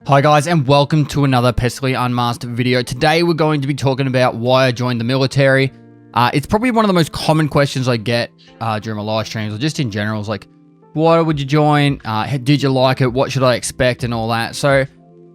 Hi guys, and welcome to another Pestily Unmasked video. Today we're going to be talking about why I joined the military. It's probably one of the most common questions I get during my live streams, or just in general. It's like, why would you join? Did you like it? What should I expect? And all that. So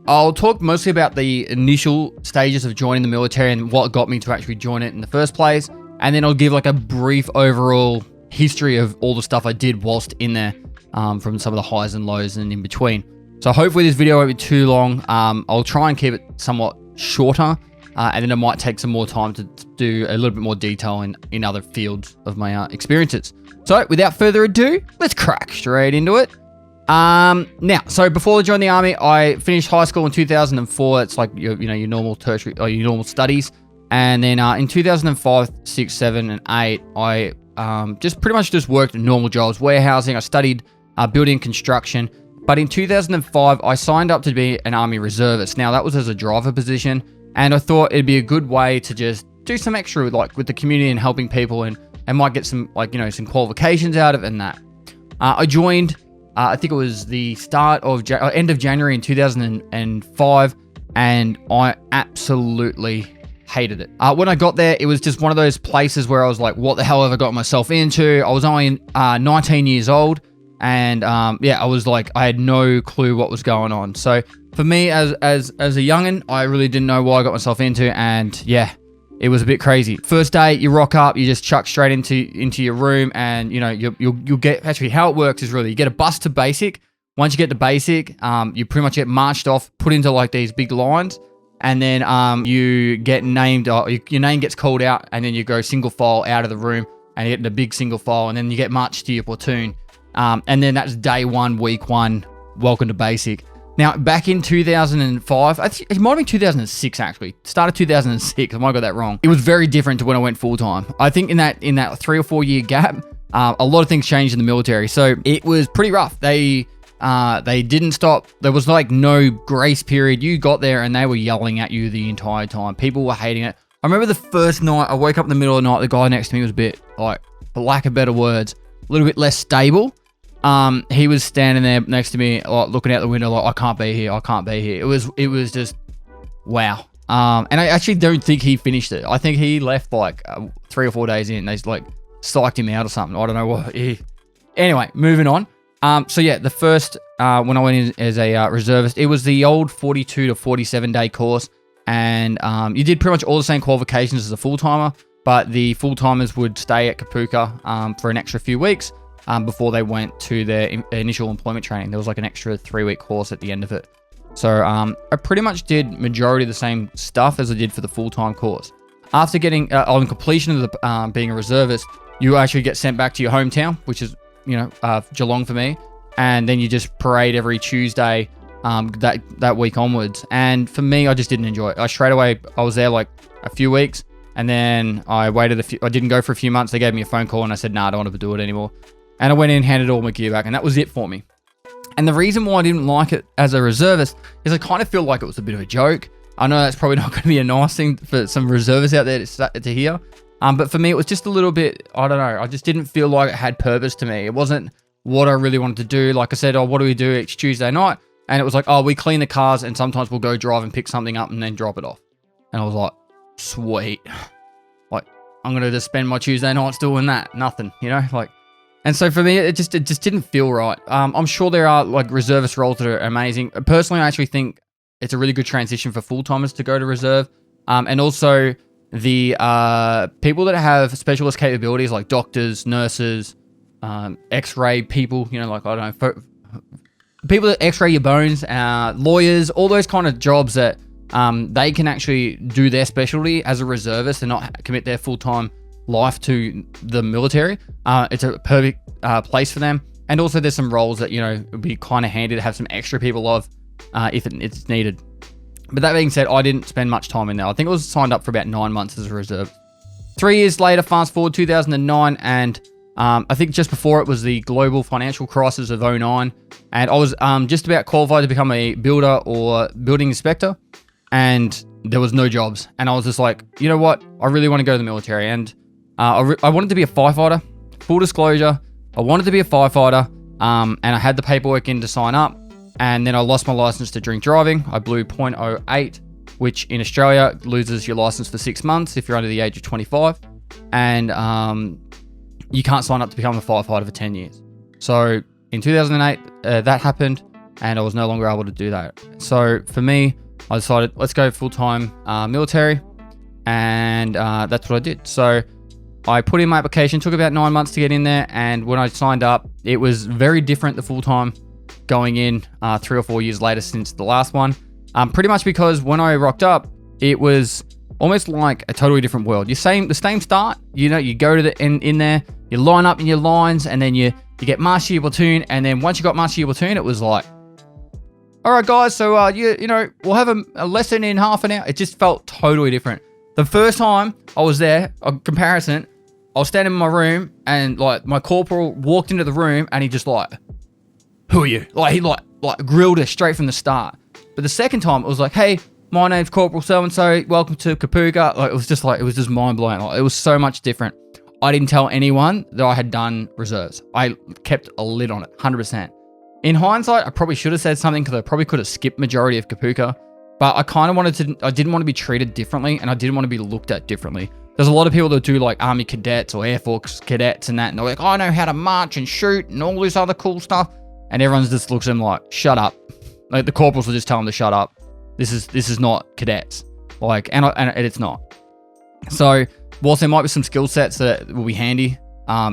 I'll talk mostly about the initial stages of joining the military and what got me to actually join it in the first place. And then I'll give like a brief overall history of all the stuff I did whilst in there, from some of the highs and lows and in between. So hopefully this video won't be too long. I'll try and keep it somewhat shorter, and then it might take some more time to do a little bit more detail in other fields of my experiences. So without further ado, let's crack straight into it. Now, so before I joined the army, I finished high school in 2004. It's like your normal tertiary or your normal studies, and then in 2005, 6, 7, and 8, I just pretty much just worked normal jobs, warehousing. I studied building and construction. But in 2005, I signed up to be an Army reservist. Now, that was as a driver position, and I thought it'd be a good way to just do some extra with the community and helping people, and might get some some qualifications out of it and that. I joined, I think it was the start of end of January in 2005, and I absolutely hated it. When I got there, it was just one of those places where I was like, what the hell have I got myself into? I was only 19 years old. And yeah, I was like, I had no clue what was going on. So for me, as a youngin', I really didn't know what I got myself into, and yeah, it was a bit crazy. First day, you rock up, you just chuck straight into your room, and you'll get, actually how it works is really, you get a bus to basic. Once you get to basic, you pretty much get marched off, put into like these big lines, and then you get named, your name gets called out, and then you go single file out of the room, and you get in a big single file, and then you get marched to your platoon. And then that's day one, week one, welcome to basic. Now, back in 2005, it might have been 2006 actually, started 2006, I might have got that wrong. It was very different to when I went full-time. I think in that 3 or 4 year gap, a lot of things changed in the military. So it was pretty rough. They didn't stop. There was like no grace period. You got there and they were yelling at you the entire time. People were hating it. I remember the first night, I woke up in the middle of the night, the guy next to me was a bit, like, for lack of better words, a little bit less stable. He was standing there next to me, like, looking out the window, like, I can't be here. It was just, wow. And I actually don't think he finished it. I think he left like 3 or 4 days in. They like psyched him out or something. I don't know what. Anyway, moving on. So yeah, the first, when I went in as a reservist, it was the old 42 to 47 day course. And you did pretty much all the same qualifications as a full-timer, but the full-timers would stay at Kapooka for an extra few weeks. Before they went to their initial employment training. There was like an extra 3-week course at the end of it. So I pretty much did majority of the same stuff as I did for the full-time course. After getting, on completion of the being a reservist, you actually get sent back to your hometown, which is, Geelong for me. And then you just parade every Tuesday that week onwards. And for me, I just didn't enjoy it. I was there like a few weeks, and then I waited I didn't go for a few months. They gave me a phone call and I said, nah, I don't want to do it anymore. And I went in, handed all my gear back, and that was it for me. And the reason why I didn't like it as a reservist is I kind of feel like it was a bit of a joke. I know that's probably not going to be a nice thing for some reservists out there to hear. But for me, it was just a little bit, I don't know, I just didn't feel like it had purpose to me. It wasn't what I really wanted to do. Like I said, oh, what do we do each Tuesday night? And it was like, oh, we clean the cars, and sometimes we'll go drive and pick something up and then drop it off. And I was like, sweet. Like, I'm going to just spend my Tuesday nights doing that. Nothing, like. And so for me, it just didn't feel right. I'm sure there are like reservist roles that are amazing. Personally, I actually think it's a really good transition for full-timers to go to reserve. And also the people that have specialist capabilities like doctors, nurses, x-ray people, like, I don't know, people that x-ray your bones, lawyers, all those kind of jobs that they can actually do their specialty as a reservist and not commit their full-time life to the military. It's a perfect place for them. And also there's some roles that, it would be kind of handy to have some extra people of if it's needed. But that being said, I didn't spend much time in there. I think I was signed up for about 9 months as a reserve. 3 years later, fast forward 2009, and I think just before it was the global financial crisis of 2009, and I was just about qualified to become a builder or building inspector, and there was no jobs. And I was just like, you know what? I really want to go to the military. And I wanted to be a firefighter. Full disclosure, I wanted to be a firefighter, and I had the paperwork in to sign up. And then I lost my license to drink driving. I blew .08, which in Australia loses your license for 6 months if you're under the age of 25. And you can't sign up to become a firefighter for 10 years. So in 2008, that happened, and I was no longer able to do that. So for me, I decided, let's go full-time military, and that's what I did. So I put in my application, took about 9 months to get in there, and when I signed up, it was very different, the full-time, going in 3 or 4 years later since the last one. Pretty much because when I rocked up, it was almost like a totally different world. The same start, you know, you go to the in there, you line up in your lines, and then you get master your platoon, and then once you got master your platoon, it was like, all right, guys, so you know, we'll have a lesson in half an hour. It just felt totally different. The first time I was there, a comparison, I was standing in my room, and like my corporal walked into the room, and he just like, who are you? Like he like grilled us straight from the start. But the second time, it was like, hey, my name's Corporal so-and-so, welcome to Kapooka. Like, it was just mind-blowing. Like, it was so much different. I didn't tell anyone that I had done reserves. I kept a lid on it, 100%. In hindsight, I probably should have said something because I probably could have skipped majority of Kapooka. But I kind of I didn't want to be treated differently, and I didn't want to be looked at differently. There's a lot of people that do like Army cadets or Air Force cadets and that, and they're like, oh, I know how to march and shoot and all this other cool stuff. And everyone just looks at them like, shut up. Like the corporals will just tell them to shut up. This is not cadets. Like, and it's not. So whilst there might be some skill sets that will be handy,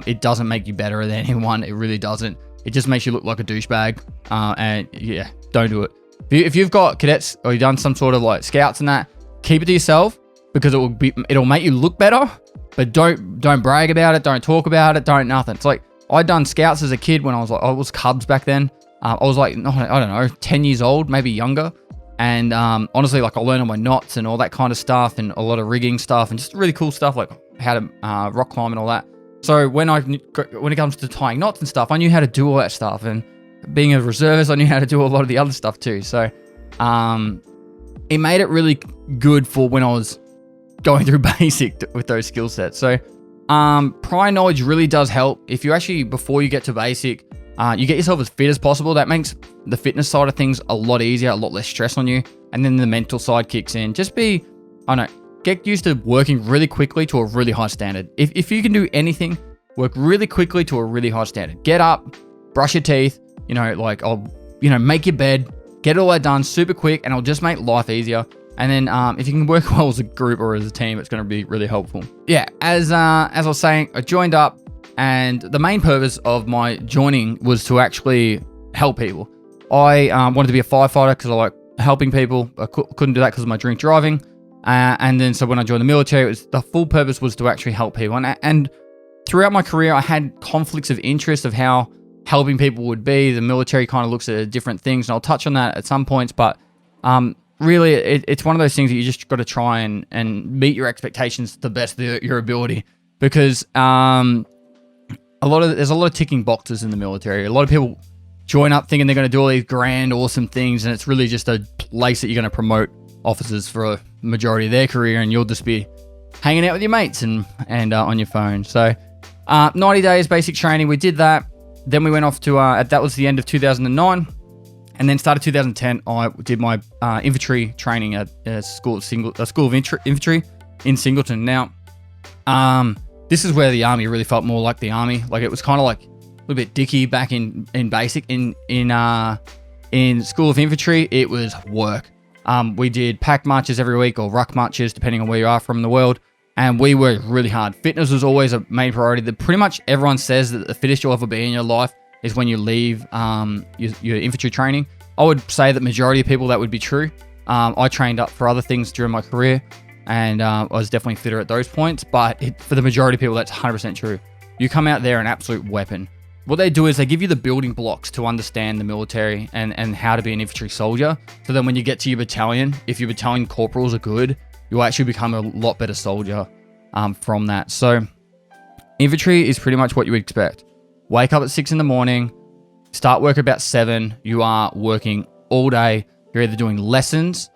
it doesn't make you better than anyone. It really doesn't. It just makes you look like a douchebag. And yeah, don't do it. If you've got cadets or you've done some sort of like scouts and that, keep it to yourself because it'll make you look better. But don't brag about it. Don't talk about it. Don't nothing. It's like I'd done scouts as a kid when I was Cubs back then. I was like, I don't know, 10 years old, maybe younger. And honestly, like I learned all my knots and all that kind of stuff and a lot of rigging stuff and just really cool stuff like how to rock climb and all that. So when it comes to tying knots and stuff, I knew how to do all that stuff. And being a reservist, I knew how to do a lot of the other stuff too. So it made it really good for when I was going through basic with those skill sets. So prior knowledge really does help. If you actually, before you get to basic, you get yourself as fit as possible. That makes the fitness side of things a lot easier, a lot less stress on you. And then the mental side kicks in. Just get used to working really quickly to a really high standard. If you can do anything, work really quickly to a really high standard. Get up, brush your teeth, make your bed, get all that done super quick, and it'll just make life easier. And then if you can work well as a group or as a team, it's going to be really helpful. Yeah, as I was saying, I joined up, and the main purpose of my joining was to actually help people. I wanted to be a firefighter because I like helping people. I couldn't do that because of my drink driving. And then so when I joined the military, the full purpose was to actually help people. And throughout my career, I had conflicts of interest of how helping people would be. The military kind of looks at different things, and I'll touch on that at some points. But really, it's one of those things that you just got to try and meet your expectations to the best of your ability. Because there's a lot of ticking boxes in the military. A lot of people join up thinking they're going to do all these grand, awesome things, and it's really just a place that you're going to promote officers for a majority of their career, and you'll just be hanging out with your mates and on your phone. So 90 days basic training, we did that. Then we went off to that was the end of 2009, and then started 2010. I did my infantry training at a school of infantry in Singleton. Now, this is where the army really felt more like the army. Like it was kind of like a little bit dicky back in basic. In school of infantry, it was work. We did pack marches every week or ruck marches, depending on where you are from the world. And we worked really hard. Fitness was always a main priority. Pretty much everyone says that the fittest you'll ever be in your life is when you leave your infantry training. I would say that majority of people, that would be true. I trained up for other things during my career, and I was definitely fitter at those points. But for the majority of people, that's 100% true. You come out there an absolute weapon. What they do is they give you the building blocks to understand the military and how to be an infantry soldier. So then when you get to your battalion, if your battalion corporals are good, you'll actually become a lot better soldier from that. So infantry is pretty much what you would expect. Wake up at 6 in the morning, start work about 7. You are working all day. You're either doing lessons,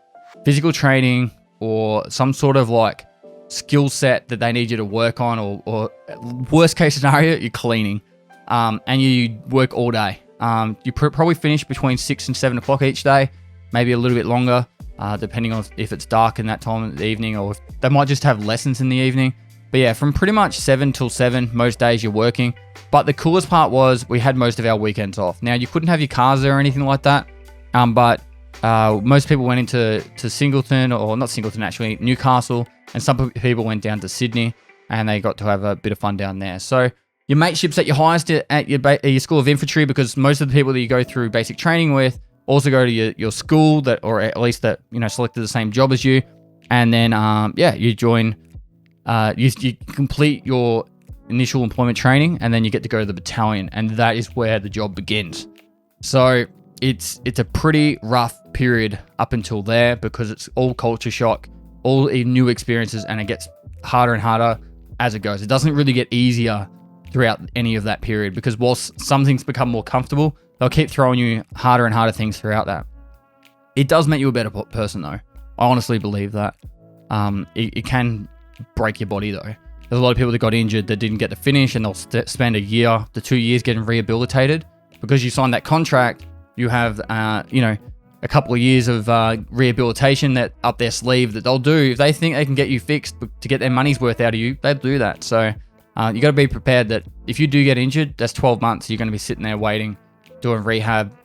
physical training, or some sort of like skill set that they need you to work on, or worst case scenario, you're cleaning. And you work all day. You probably finish between 6 and 7 o'clock each day, maybe a little bit longer, depending on if it's dark in that time of the evening, or if they might just have lessons in the evening. But yeah, from pretty much 7 till 7, most days you're working. But the coolest part was we had most of our weekends off. Now, you couldn't have your cars there or anything like that, but most people went into Singleton, or not Singleton actually, Newcastle, and some people went down to Sydney, and they got to have a bit of fun down there. So your mateship's at your highest at your school of infantry, because most of the people that you go through basic training with also go to your school, that, or at least that, you know, selected the same job as you. And then yeah, you join, you complete your initial employment training, and then you get to go to the battalion, and that is where the job begins. So it's a pretty rough period up until there, because it's all culture shock, all new experiences, and it gets harder and harder as it goes. It doesn't really get easier throughout any of that period, because whilst some things become more comfortable, they'll keep throwing you harder and harder things throughout that. It does make you a better person, though. I honestly believe that. It can break your body, though. There's a lot of people that got injured that didn't get to finish, and they'll spend a year to 2 years getting rehabilitated. Because you signed that contract, you have, you know, a couple of years of rehabilitation that up their sleeve that they'll do. If they think they can get you fixed to get their money's worth out of you, they'll do that. So you got to be prepared that if you do get injured, that's 12 months. You're going to be sitting there waiting, doing rehab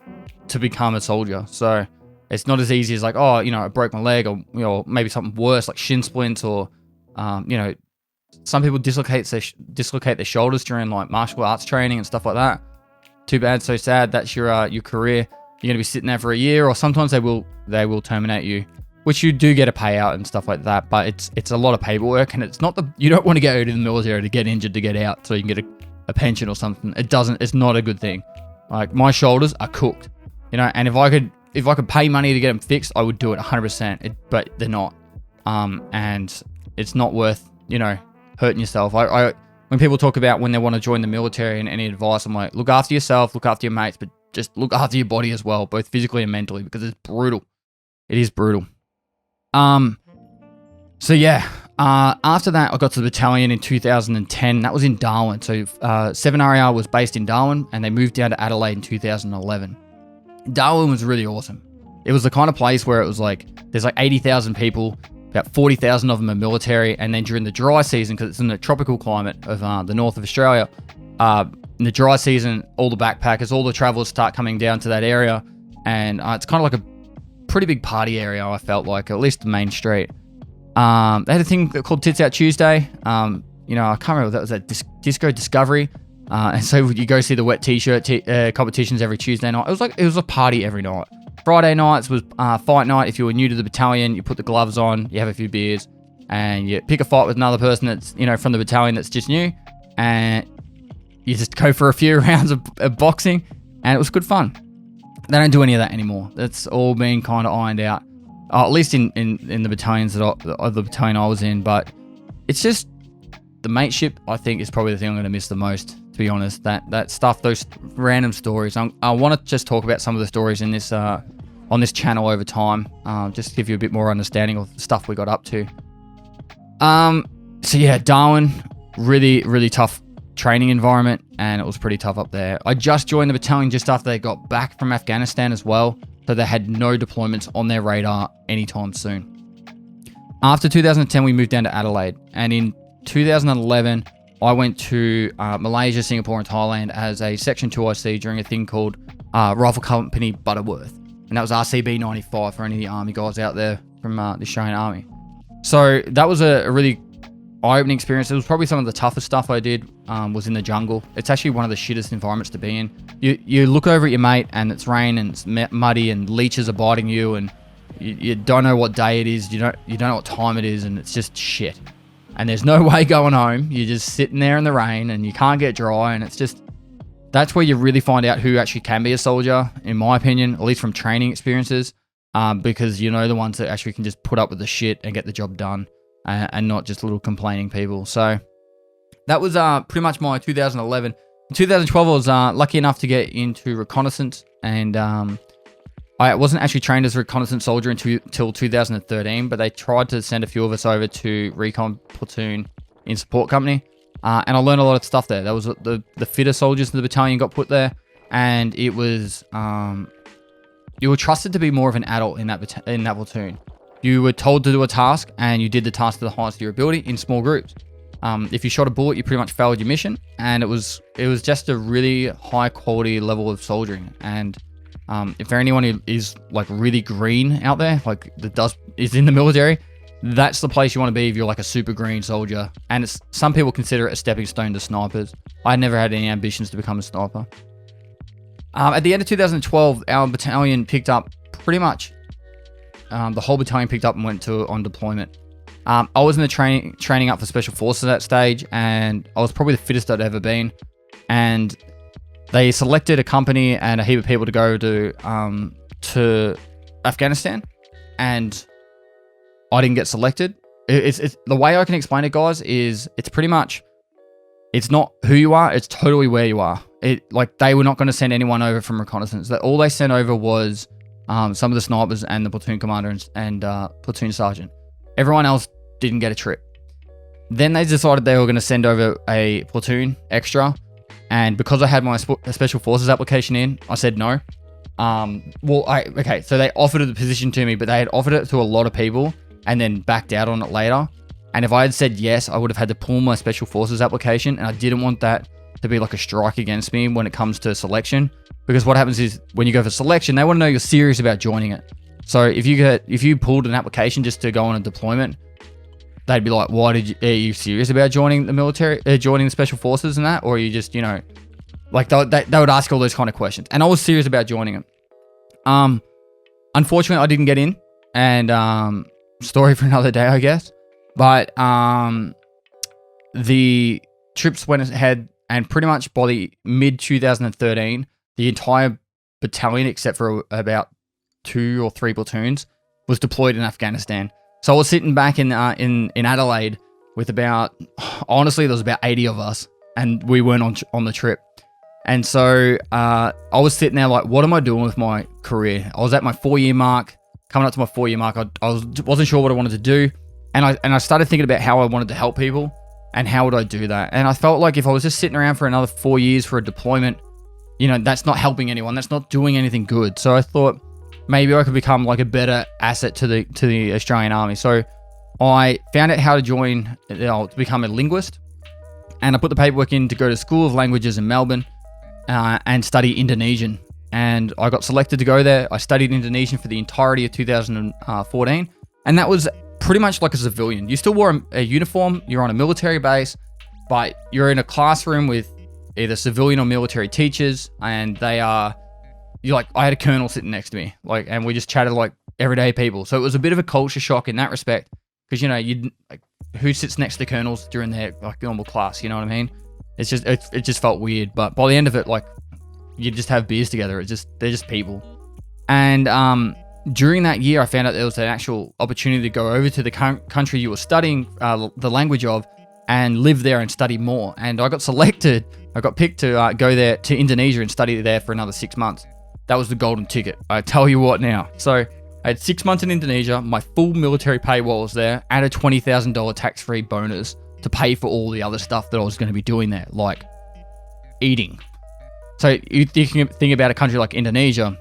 to become a soldier. So it's not as easy as like, oh, you know, I broke my leg, or, you know, maybe something worse like shin splints, or, you know, some people dislocate their shoulders during like martial arts training and stuff like that. Too bad, so sad. That's your career. You're going to be sitting there for a year, or sometimes they will terminate you, which you do get a payout and stuff like that. But it's a lot of paperwork, and it's not you don't want to go to the military to get injured to get out so you can get a pension or something. It's not a good thing. Like, my shoulders are cooked, you know, and if I could pay money to get them fixed, I would do it 100%. But they're not, and it's not worth, you know, hurting yourself. When people talk about when they want to join the military and any advice, I'm like, look after yourself, look after your mates, but just look after your body as well, both physically and mentally, because it's brutal. It is brutal. So yeah, after that, I got to the battalion in 2010. That was in Darwin. So 7RAR was based in Darwin, and they moved down to Adelaide in 2011. Darwin was really awesome. It was the kind of place where it was like, there's like 80,000 people, about 40,000 of them are military, and then during the dry season, because it's in the tropical climate of the north of Australia, in the dry season, all the backpackers, all the travelers start coming down to that area, and it's kind of like a pretty big party area, I felt like, at least the main street. They had a thing called Tits Out Tuesday. You know, I can't remember, that was at Disco Discovery. And so you go see the wet t-shirt competitions every Tuesday night. It was a party every night. Friday nights was fight night. If you were new to the battalion, you put the gloves on, you have a few beers, and you pick a fight with another person that's, you know, from the battalion that's just new, and you just go for a few rounds of boxing, and it was good fun. They don't do any of that anymore. That's all been kind of ironed out, at least in the battalions the battalion I was in. But it's just the mateship, I think, is probably the thing I'm going to miss the most, to be honest. That stuff, those random stories. I want to just talk about some of the stories in this on this channel over time, just to give you a bit more understanding of the stuff we got up to. So yeah, Darwin, really, really tough training environment, and it was pretty tough up there. I just joined the battalion just after they got back from Afghanistan as well, so they had no deployments on their radar anytime soon. After 2010, we moved down to Adelaide, and in 2011, I went to Malaysia, Singapore, and Thailand as a Section 2 IC during a thing called Rifle Company Butterworth, and that was RCB 95 for any of the Army guys out there from the Australian Army. So that was a really eye-opening experience. It was probably some of the toughest stuff I did was in the jungle. It's actually one of the shittest environments to be in. You look over at your mate, and it's rain, and it's muddy, and leeches are biting you, and you don't know what day it is. You don't know what time it is, and it's just shit. And there's no way going home. You're just sitting there in the rain, and you can't get dry, and it's just, that's where you really find out who actually can be a soldier, in my opinion, at least from training experiences, because you know the ones that actually can just put up with the shit and get the job done, and not just little complaining people. So that was pretty much my 2011. In 2012, I was lucky enough to get into Reconnaissance, and I wasn't actually trained as a reconnaissance soldier until 2013, but they tried to send a few of us over to Recon Platoon in Support Company, and I learned a lot of stuff there. That was the fitter soldiers in the battalion got put there. and it was you were trusted to be more of an adult in that platoon. You were told to do a task, and you did the task to the highest of your ability in small groups. If you shot a bullet, you pretty much failed your mission, and it was just a really high quality level of soldiering. And if there anyone who is like really green out there, like is in the military, that's the place you want to be if you're like a super green soldier. And some people consider it a stepping stone to snipers. I never had any ambitions to become a sniper. At the end of 2012, our battalion picked up pretty much the whole battalion picked up and went on deployment. I was in the training up for special forces at that stage, and I was probably the fittest I'd ever been. And they selected a company and a heap of people to go to Afghanistan, and I didn't get selected. It's the way I can explain it, guys, is it's pretty much, it's not who you are, it's totally where you are. Like, they were not going to send anyone over from reconnaissance. All they sent over was some of the snipers and the platoon commander and platoon sergeant. Everyone else didn't get a trip. Then they decided they were going to send over a platoon extra, and because I had my special forces application in, I said no. So they offered the position to me, but they had offered it to a lot of people and then backed out on it later. And if I had said yes, I would have had to pull my special forces application, and I didn't want that to be like a strike against me when it comes to selection, because what happens is when you go for selection, they want to know you're serious about joining it. So if you pulled an application just to go on a deployment, they'd be like, are you serious about joining the military, joining the special forces and that? Or are you just, like they would ask all those kind of questions. And I was serious about joining it. Unfortunately, I didn't get in, and story for another day, I guess. But the trips went ahead, and pretty much by the mid 2013, the entire battalion, except for about 2 or 3 platoons, was deployed in Afghanistan. So I was sitting back in Adelaide with honestly, there was about 80 of us, and we weren't on the trip. And so I was sitting there like, what am I doing with my career? I was at my 4-year mark, coming up to my 4-year mark. I wasn't sure what I wanted to do. And I started thinking about how I wanted to help people and how would I do that. And I felt like if I was just sitting around for another 4 years for a deployment, that's not helping anyone. That's not doing anything good. So I thought maybe I could become like a better asset to the Australian Army. So I found out how to become a linguist, and I put the paperwork in to go to School of Languages in Melbourne and study Indonesian. And I got selected to go there. I studied Indonesian for the entirety of 2014, and that was pretty much like a civilian. You still wore a uniform, you're on a military base, but you're in a classroom with either civilian or military teachers, and I had a colonel sitting next to me, and we just chatted like everyday people. So it was a bit of a culture shock in that respect, because who sits next to colonels during their like normal class? You know what I mean? It just felt weird. But by the end of it, like, you just have beers together. They're just people. And during that year, I found out there was an actual opportunity to go over to the country you were studying the language of and live there and study more. And I got selected. I got picked to go there to Indonesia and study there for another 6 months. That was the golden ticket. I tell you what now. So I had 6 months in Indonesia, my full military pay while I was there, and a $20,000 tax-free bonus to pay for all the other stuff that I was going to be doing there, like eating. So you think about a country like Indonesia,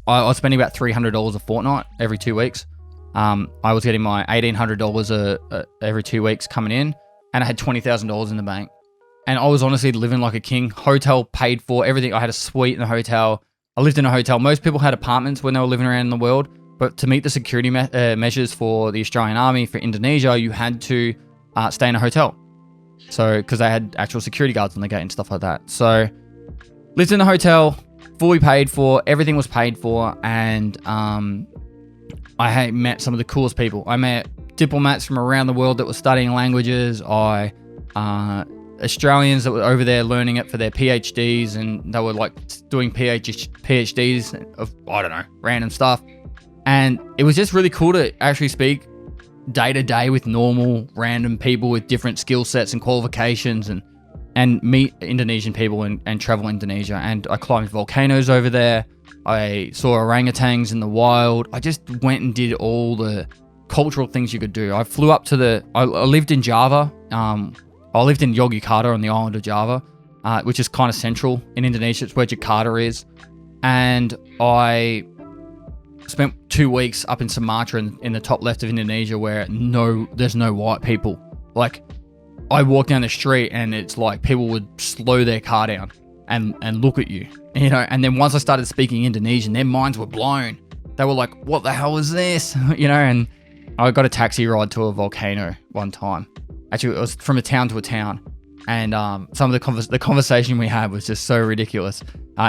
I was spending about $300 a fortnight every 2 weeks. I was getting my $1,800 every 2 weeks coming in, and I had $20,000 in the bank. And I was honestly living like a king. Hotel paid for, everything. I had a suite in the hotel. I lived in a hotel. Most people had apartments when they were living around in the world, but to meet the security measures for the Australian Army for Indonesia, you had to stay in a hotel. So, because they had actual security guards on the gate and stuff like that. So, lived in a hotel, fully paid for, everything was paid for, and I had met some of the coolest people. I met diplomats from around the world that were studying languages. Australians that were over there learning it for their PhDs, and they were like doing PhDs of, I don't know, random stuff. And it was just really cool to actually speak day to day with normal, random people with different skill sets and qualifications, and meet Indonesian people and travel Indonesia. And I climbed volcanoes over there. I saw orangutans in the wild. I just went and did all the cultural things you could do. I flew up to I lived in Java. I lived in Yogyakarta on the island of Java. which is kind of central in Indonesia. It's where Jakarta is. And I spent 2 weeks up in Sumatra in the top left of Indonesia where there's no white people. Like, I walk down the street and it's like people would slow their car down and look at you, you know. And then once I started speaking Indonesian, their minds were blown. They were like, what the hell is this? You know, and I got a taxi ride to a volcano one time. Actually, it was from a town to a town. And some of the conversation we had was just so ridiculous.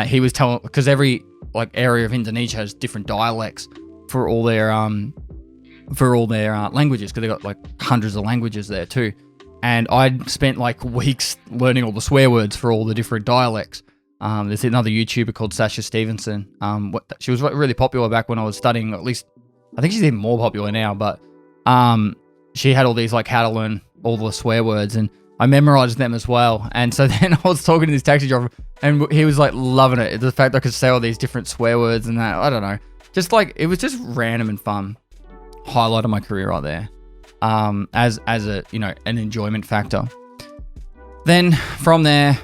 He was telling, because every like area of Indonesia has different dialects for all their languages, because they got like hundreds of languages there too. And I'd spent like weeks learning all the swear words for all the different dialects. There's another YouTuber called Sasha Stevenson. She was really popular back when I was studying. At least I think she's even more popular now. But she had all these like how to learn all the swear words, and I memorized them as well. And so then I was talking to this taxi driver, and he was like loving it. The fact that I could say all these different swear words and that, I don't know. Just like, it was just random and fun. Highlight of my career right there. As a, you know, an enjoyment factor. Then from there,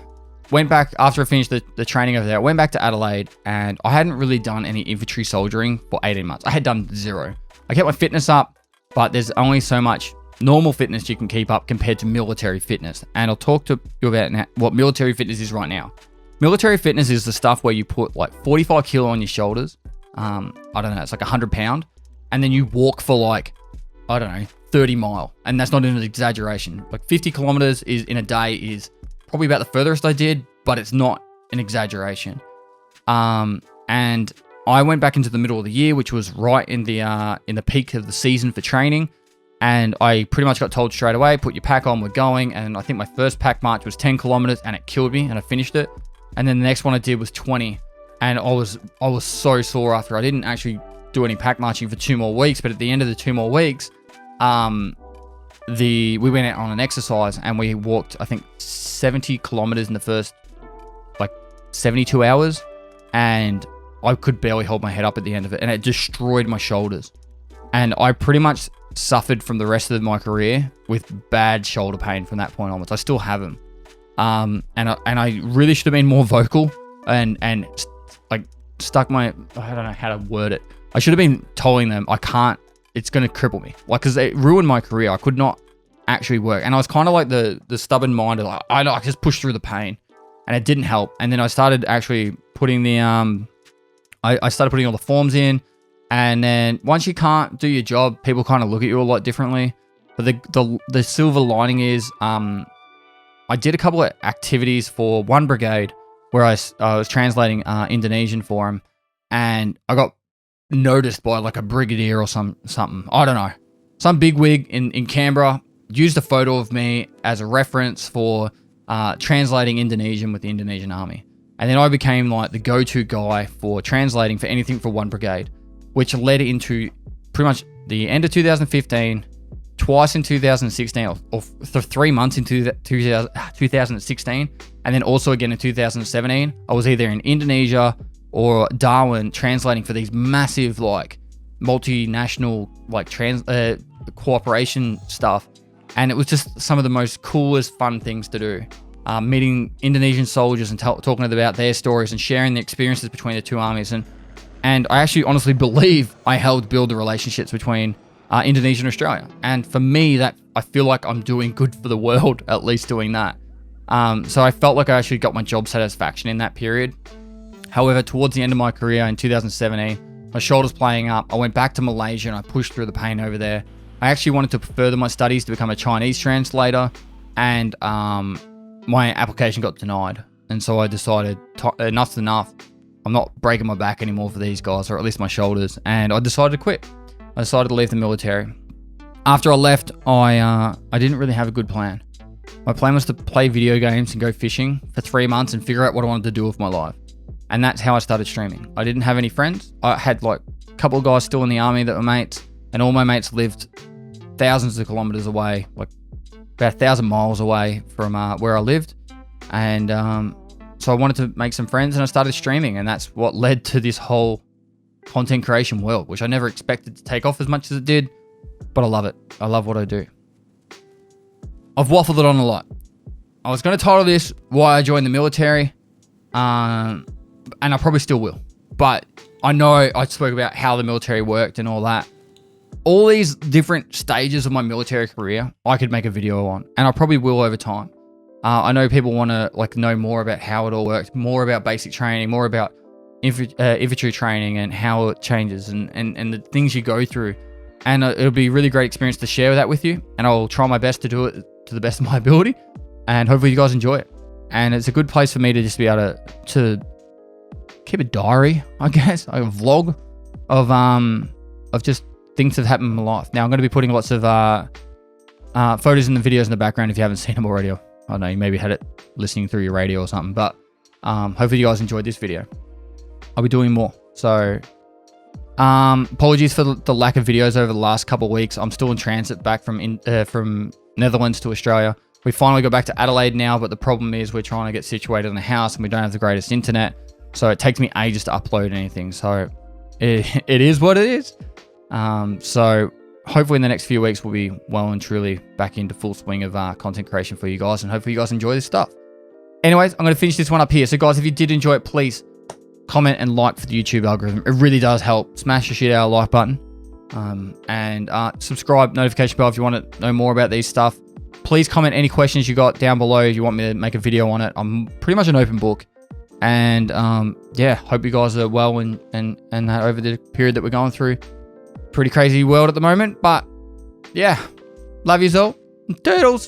went back after I finished the training over there. I went back to Adelaide, and I hadn't really done any infantry soldiering for 18 months. I had done 0. I kept my fitness up, but there's only so much normal fitness you can keep up compared to military fitness. And I'll talk to you about what military fitness is right now. Military fitness is the stuff where you put like 45 kilo on your shoulders. I don't know, it's like 100 pound. And then you walk for like, I don't know, 30 mile. And that's not an exaggeration. Like 50 kilometers in a day is probably about the furthest I did, but it's not an exaggeration. And I went back into the middle of the year, which was right in the peak of the season for training. And I pretty much got told straight away, put your pack on, we're going. And I think my first pack march was 10 kilometers and it killed me and I finished it. And then the next one I did was 20. And I was so sore after. I didn't actually do any pack marching for 2 more weeks, but at the end of the 2 more weeks, we went out on an exercise and we walked, I think, 70 kilometers in the first like 72 hours. And I could barely hold my head up at the end of it. And it destroyed my shoulders. And I pretty much suffered from the rest of my career with bad shoulder pain from that point onwards. I still have them. And I really should have been more vocal and like stuck my, I don't know how to word it. I should have been telling them I can't, it's going to cripple me. Like, because it ruined my career. I could not actually work. And I was kind of like the stubborn mind of like, I know, I just push through the pain, and it didn't help. And then I started actually putting the, I started putting all the forms in. And then once you can't do your job, people kind of look at you a lot differently. But the silver lining is, I did a couple of activities for one brigade where I was translating Indonesian for them, and I got noticed by like a brigadier or something. I don't know. Some bigwig in Canberra used a photo of me as a reference for translating Indonesian with the Indonesian army. And then I became like the go-to guy for translating for anything for one brigade, which led into pretty much the end of 2015, twice in 2016, or for 3 months in 2016, and then also again in 2017. I was either in Indonesia or Darwin translating for these massive like multinational like cooperation stuff. And it was just some of the most coolest fun things to do. Meeting Indonesian soldiers and talking about their stories and sharing the experiences between the two armies. And I actually honestly believe I helped build the relationships between Indonesia and Australia. And for me, that I feel like I'm doing good for the world, at least doing that. So I felt like I actually got my job satisfaction in that period. However, towards the end of my career in 2017, my shoulder's playing up. I went back to Malaysia and I pushed through the pain over there. I actually wanted to further my studies to become a Chinese translator, and my application got denied. And so I decided enough's enough. I'm not breaking my back anymore for these guys, or at least my shoulders. And I decided to quit. I decided to leave the military. After I left, I didn't really have a good plan. My plan was to play video games and go fishing for 3 months and figure out what I wanted to do with my life. And that's how I started streaming. I didn't have any friends. I had like a couple of guys still in the army that were mates, and all my mates lived thousands of kilometers away, like about 1,000 miles away from where I lived. And so I wanted to make some friends, and I started streaming, and that's what led to this whole content creation world, which I never expected to take off as much as it did, but I love it. I love what I do. I've waffled it on a lot. I was going to title this Why I Joined the Military, and I probably still will. But I know I spoke about how the military worked and all that. All these different stages of my military career, I could make a video on, and I probably will over time. I know people want to like know more about how it all works, more about basic training, more about infantry training and how it changes and the things you go through. And it'll be a really great experience to share that with you. And I'll try my best to do it to the best of my ability. And hopefully you guys enjoy it. And it's a good place for me to just be able to keep a diary, I guess, like a vlog of just things that have happened in my life. Now I'm going to be putting lots of photos and the videos in the background if you haven't seen them already. I don't know, you maybe had it listening through your radio or something. But hopefully you guys enjoyed this video. I'll be doing more. So apologies for the lack of videos over the last couple of weeks. I'm still in transit back from Netherlands to Australia. We finally got back to Adelaide now, but the problem is we're trying to get situated in a house and we don't have the greatest internet. So it takes me ages to upload anything. So it is what it is. So hopefully in the next few weeks, we'll be well and truly back into full swing of content creation for you guys. And hopefully you guys enjoy this stuff. Anyways, I'm going to finish this one up here. So guys, if you did enjoy it, please comment and like for the YouTube algorithm. It really does help. Smash the shit out of the like button. And subscribe, notification bell if you want to know more about these stuff. Please comment any questions you got down below if you want me to make a video on it. I'm pretty much an open book. And yeah, hope you guys are well and that over the period that we're going through. Pretty crazy world at the moment. But yeah, love yous all. Turtles.